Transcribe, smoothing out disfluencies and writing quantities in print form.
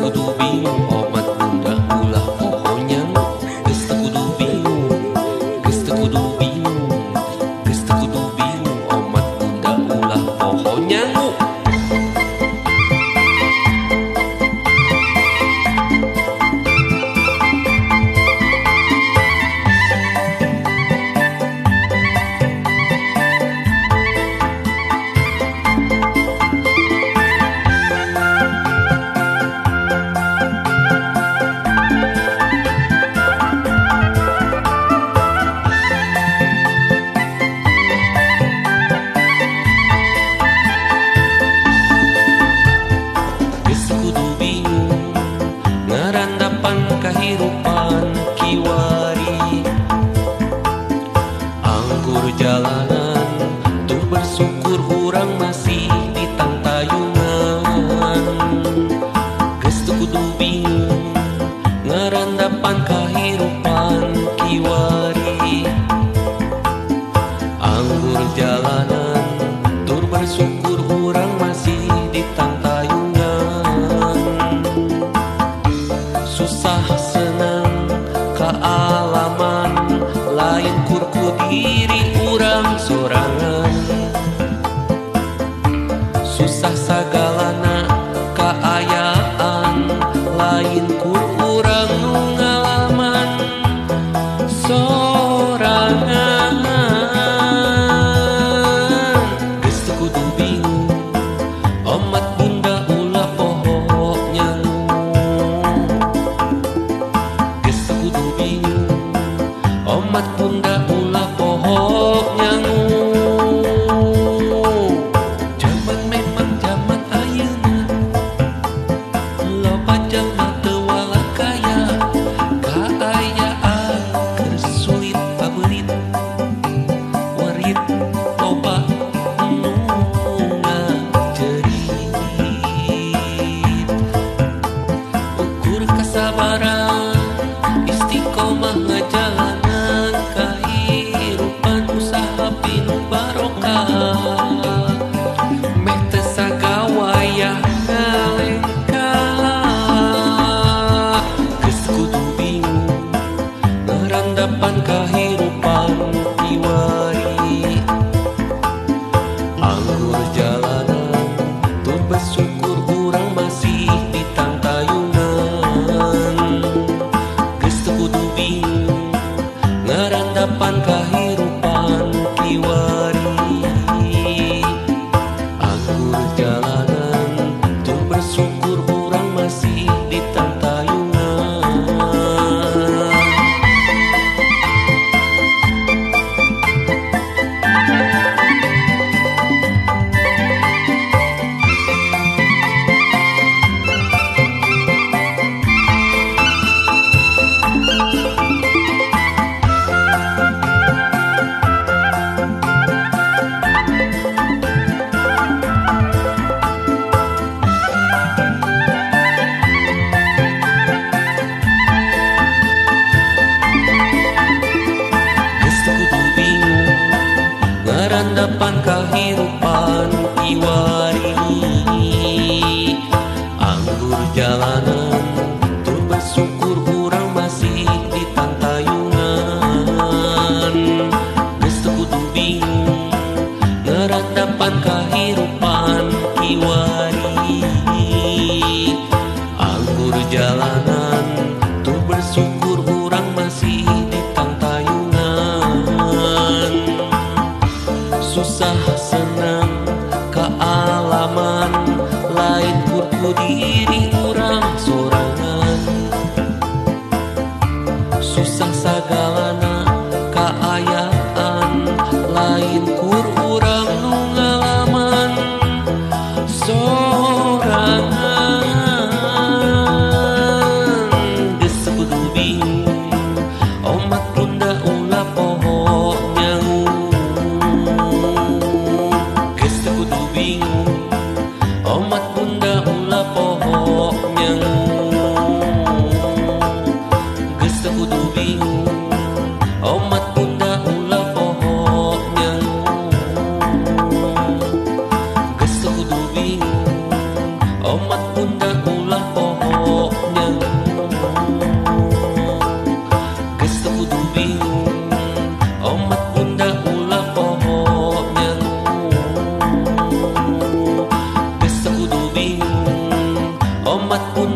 kudu bingung omat bunda ulah pohonnya. Geus teu kudu bingung, geus teu kudu bingung, geus teu kudu bingung omat bunda ulah pohonnya. Kahirupan kiwari anggur jalanan tuh bersyukur urang masih di tantayungan. Geus teu kudu bingung ngarandapan kahirupan kiwari anggur jalanan tuh bersyukur urang masih di tantayungan. Susah senang kealaman lain kurku diri urang sorangan. Susah sagalana kaayaan lain kur urang nu ngalaman sorangan. Geus teu kudu bingung omat bunda ulah pohonnya. Omat bunda ulah pohok nyangu. Zaman memang zaman ayeuna loba jalma teu walah kaya. Kaayaan keur sulit pabeurit warit loba nu ngajerit. Ukur kasabaran istiqomah ngajalan kahirupan usaha pinu barokah. Meh teu sagawayah ngalengkah. Geus kudu bingung ngarandapan kahirupan kiwari anggur jalanan tuh bersyukur urang masih di tantayungan. Geus teu kudu bingung ngarandapan kahirupan kiwari anggur jalanan tuh bersyukur urang masih di tantayungan. Ngarandapan kahirupan kiwari anggur jalanan tuh bersyukur urang masih di tantayungan. Geus teu kudu bingung ngarandapan kahirupan kiwari anggur jalanan tuh bersyukur urang masih di tantayungan. Susah senang kealaman lain kurku diri urang sorangan. Susah sagalana kaayaan lain kur urang nu ngalaman sorangan. Geus teu kudu bingung omat bunda ulah pohok nyangu. Geus teu kudu bingung omat bunda ulah pohok nyangu. Geus teu kudu bingung omat bunda ulah pohok nyangu. Omat pun